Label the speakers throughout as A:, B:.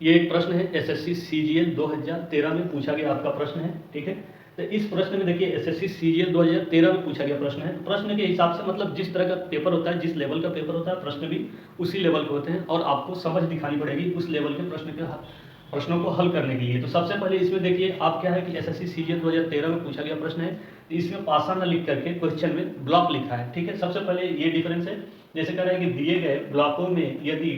A: ये एक प्रश्न है एसएससी सीजीएल 2013 में पूछा गया आपका प्रश्न है, ठीक है। तो इस प्रश्न में देखिए एसएससी सीजीएल 2013 में पूछा गया प्रश्न है। प्रश्न के हिसाब से मतलब जिस तरह का पेपर होता है, जिस लेवल का पेपर होता है, प्रश्न भी उसी लेवल के होते हैं और आपको समझ दिखानी पड़ेगी उस लेवल के प्रश्नों को हल करने के लिए। तो सबसे पहले इसमें देखिए आप क्या है कि एसएससी सीजीएल 2013 में पूछा गया प्रश्न है, तो इसमें पासा न लिख करके क्वेश्चन में ब्लॉक लिखा है, ठीक है। सबसे पहले ये डिफरेंस है, जैसे कह रहा है कि दिए गए ब्लॉकों में यदि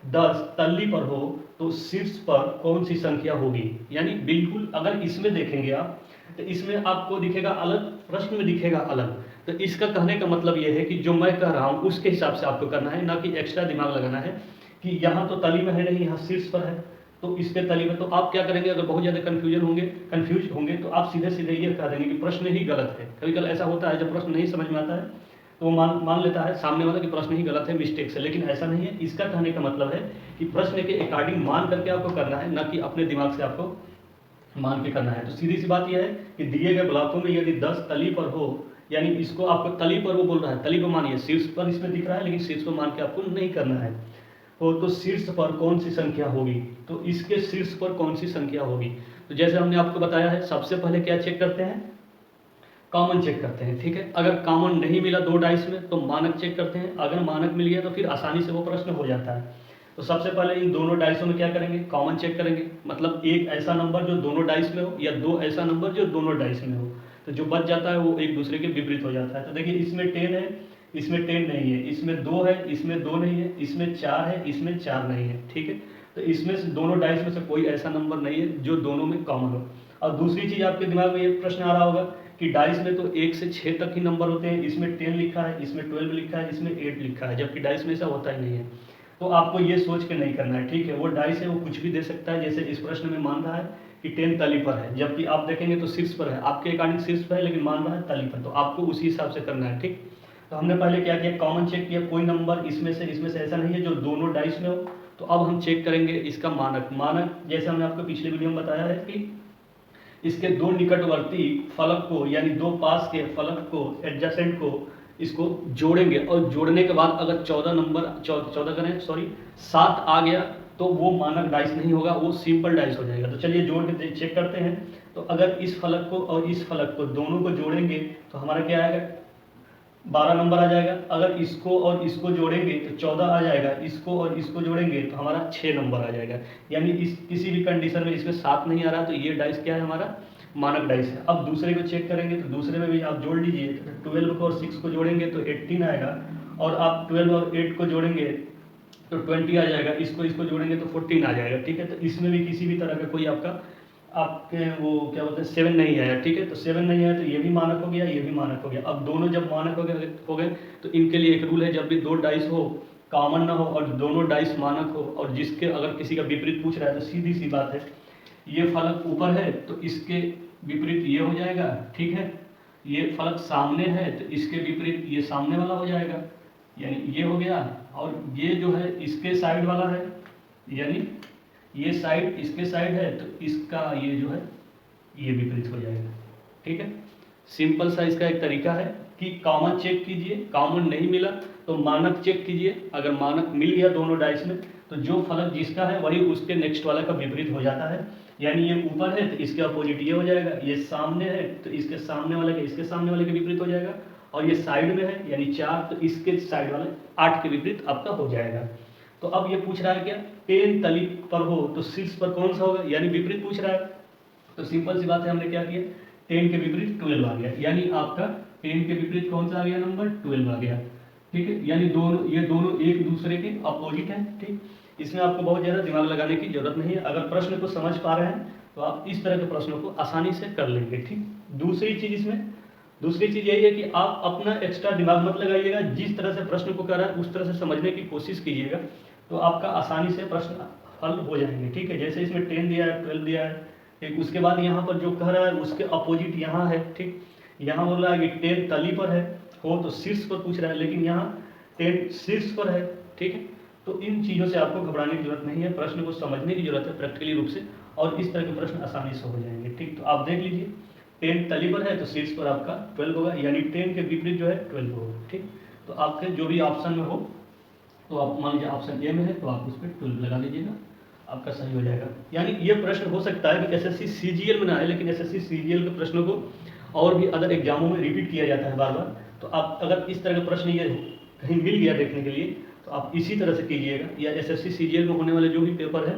A: 10 तल्ली पर हो तो शीर्ष पर कौन सी संख्या होगी। यानी बिल्कुल अगर इसमें देखेंगे आप तो इसमें आपको दिखेगा अलग, प्रश्न में दिखेगा अलग। तो इसका कहने का मतलब ये है कि जो मैं कह रहा हूँ उसके हिसाब से आपको करना है, ना कि एक्स्ट्रा दिमाग लगाना है कि यहाँ तो तली में है नहीं, यहाँ शीर्ष पर है तो इसके तली में। तो आप क्या करेंगे, अगर बहुत ज़्यादा कंफ्यूज होंगे तो आप सीधे सीधे ये कह देंगे कि प्रश्न ही गलत है। कभी कभी ऐसा होता है जब प्रश्न नहीं समझ में आता है तो वो मान लेता है सामने वाला कि प्रश्न ही गलत है, मिस्टेक से। लेकिन ऐसा नहीं है। इसका कहने का मतलब है कि प्रश्न के अकॉर्डिंग मान करके आपको करना है, ना कि अपने दिमाग से आपको मान के करना है। तो सीधी सी बात यह है कि दिए गए ब्लॉकों में यदि 10 तली पर हो, यानी इसको आपको तली पर वो बोल रहा है, तली पर मानिए, शीर्ष पर इसमें दिख रहा है लेकिन शीर्ष पर मान के आपको नहीं करना है। तो शीर्ष पर कौन सी संख्या होगी, तो इसके शीर्ष पर कौन सी संख्या होगी। तो जैसे हमने आपको बताया है, सबसे पहले क्या चेक करते हैं, कॉमन चेक करते हैं, ठीक है। अगर कॉमन नहीं मिला दो डाइस में तो मानक चेक करते हैं, अगर मानक मिल गया तो फिर आसानी से वो प्रश्न हो जाता है। तो सबसे पहले इन दोनों डाइसों में क्या करेंगे, कॉमन चेक करेंगे। मतलब एक ऐसा नंबर जो दोनों डाइस में हो या दो ऐसा नंबर जो दोनों डाइस में हो, तो जो बच जाता है वो एक दूसरे के विपरीत हो जाता है। तो देखिए इसमें 10 है, इसमें 10 नहीं है, इसमें 2 है, इसमें 2 नहीं है, इसमें 4 है, इसमें 4 नहीं है, ठीक है। तो इसमें से दोनों डाइस में से कोई ऐसा नंबर नहीं है जो दोनों में कॉमन हो। और दूसरी चीज़ आपके दिमाग में ये प्रश्न आ रहा होगा कि डाइस में तो 1 से 6 तक ही नंबर होते हैं, इसमें 10 लिखा है, इसमें 12 लिखा है, इसमें 8 लिखा है, जबकि डाइस में ऐसा होता ही नहीं है। तो आपको ये सोच के नहीं करना है, ठीक है। वो डाइस है वो कुछ भी दे सकता है, जैसे इस प्रश्न में मान रहा है कि 10 तली पर है, जबकि आप देखेंगे तो शीर्ष पर है, आपके अकॉर्डिंग शीर्ष पर है लेकिन मान रहा है तली पर, तो आपको उसी हिसाब से करना है, ठीक। तो हमने पहले क्या किया, कॉमन चेक किया, कोई नंबर इसमें से ऐसा नहीं है जो दोनों डाइस में हो। तो अब हम चेक करेंगे इसका मानक। मानक जैसे हमने आपको पिछले वीडियो में बताया है कि इसके दो निकटवर्ती फलक को, यानी दो पास के फलक को, एडजेसेंट को, इसको जोड़ेंगे और जोड़ने के बाद अगर 7 आ गया तो वो मानक डाइस नहीं होगा, वो सिंपल डाइस हो जाएगा। तो चलिए जोड़ के चेक करते हैं। तो अगर इस फलक को और इस फलक को दोनों को जोड़ेंगे तो हमारा क्या आएगा, 12 नंबर आ जाएगा। अगर इसको और इसको जोड़ेंगे तो 14 आ जाएगा, इसको और इसको जोड़ेंगे तो हमारा 6 नंबर आ जाएगा। यानी इस किसी भी कंडीशन में इसमें 7 नहीं आ रहा तो ये डाइस क्या है, हमारा मानक डाइस है। अब दूसरे को चेक करेंगे तो दूसरे में भी आप जोड़ लीजिए, तो 12 को और 6 को जोड़ेंगे तो 18 आएगा, और आप 12 और 8 को जोड़ेंगे तो 20 आ जाएगा, इसको जोड़ेंगे तो 14 आ जाएगा, ठीक है। तो इसमें भी किसी भी तरह का कोई आपके वो क्या बोलते हैं 7 नहीं आया, ठीक है। तो 7 नहीं आया तो ये भी मानक हो गया, ये भी मानक हो गया। अब दोनों जब मानक हो गए तो इनके लिए एक रूल है, जब भी दो डाइस हो, कॉमन ना हो और दोनों डाइस मानक हो, और जिसके अगर किसी का विपरीत पूछ रहा है तो सीधी सी बात है, ये फलक ऊपर है तो इसके विपरीत ये हो जाएगा, ठीक है। ये फलक सामने है तो इसके विपरीत ये सामने वाला हो जाएगा, यानी ये हो गया। और ये जो है इसके साइड वाला है, यानी ये साइड इसके साइड है तो इसका ये जो है ये विपरीत हो जाएगा, ठीक है। सिंपल सा इसका एक तरीका है कि कॉमन चेक कीजिए, कॉमन नहीं मिला तो मानक चेक कीजिए। अगर मानक मिल गया दोनों डाइस में तो जो फलक जिसका है वही उसके नेक्स्ट वाला का विपरीत हो जाता है। यानी ये ऊपर है तो इसके अपोजिट ये हो जाएगा, ये सामने है तो इसके सामने वाले के विपरीत हो जाएगा, और ये साइड में है यानी 4 तो इसके साइड वाले 8 के विपरीत आपका हो जाएगा। तो अब ये पूछ रहा है क्या, 10 तली पर हो तो शीर्ष पर कौन सा होगा, यानी विपरीत पूछ रहा है। तो सिंपल सी बात है, हमने क्या किया, 10 के विपरीत 12 आ गया, यानी आपका 10 के विपरीत कौन सा आ गया, नंबर 12 आ गया, ठीक है। यानी ये दोनों एक दूसरे के अपोजिट हैं, ठीक। इसमें आपको बहुत ज़्यादा दिमाग लगाने की जरूरत नहीं है। अगर प्रश्न को समझ पा रहे हैं तो आप इस तरह के प्रश्नों को आसानी से कर लेंगे, ठीक। दूसरी चीज़ यही है कि आप अपना एक्स्ट्रा दिमाग मत लगाइएगा, जिस तरह से प्रश्न को कर रहा है उस तरह से समझने की कोशिश कीजिएगा, तो आपका आसानी से प्रश्न हल हो जाएंगे, ठीक है। जैसे इसमें 10 दिया है, 12 दिया है, ठीक। उसके बाद यहाँ पर जो कह रहा है उसके अपोजिट यहाँ है, ठीक। यहाँ बोल रहा है कि 10 तली पर है हो तो शीर्ष पर पूछ रहा है, लेकिन यहाँ 10 शीर्ष पर है, ठीक है। तो इन चीज़ों से आपको घबराने की जरूरत नहीं है, प्रश्न को समझने की जरूरत है प्रैक्टिकली रूप से, और इस तरह के प्रश्न आसानी से हो जाएंगे, ठीक। तो आप देख लीजिए 10 तली पर है तो शीर्ष पर आपका 12 होगा, यानी 10 के विपरीत जो है 12 होगा, ठीक। तो आपके जो भी ऑप्शन में हो, तो आप मान लीजिए ऑप्शन ए में है तो आप उस पर 12 लगा लीजिएगा, आपका सही हो जाएगा। यानी ये प्रश्न हो सकता है कि एसएससी सीजीएल में ना आए, लेकिन एसएससी सीजीएल के प्रश्नों को और भी अदर एग्जामों में रिपीट किया जाता है बार बार। तो आप अगर इस तरह का प्रश्न ये कहीं मिल गया देखने के लिए तो आप इसी तरह से कीजिएगा, या एसएससी सीजीएल में होने वाले जो भी पेपर है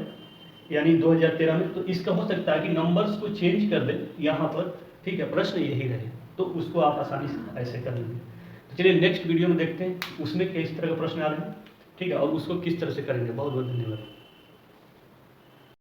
A: यानी 2013 में, तो इसका हो सकता है कि नंबर्स को चेंज कर दे यहाँ पर, ठीक है, प्रश्न यही रहे, तो उसको आप आसानी से ऐसे कर लेंगे। तो चलिए नेक्स्ट वीडियो में देखते हैं उसमें किस तरह का प्रश्न आ रहे हैं, ठीक है, और उसको किस तरह से करेंगे। बहुत बहुत धन्यवाद।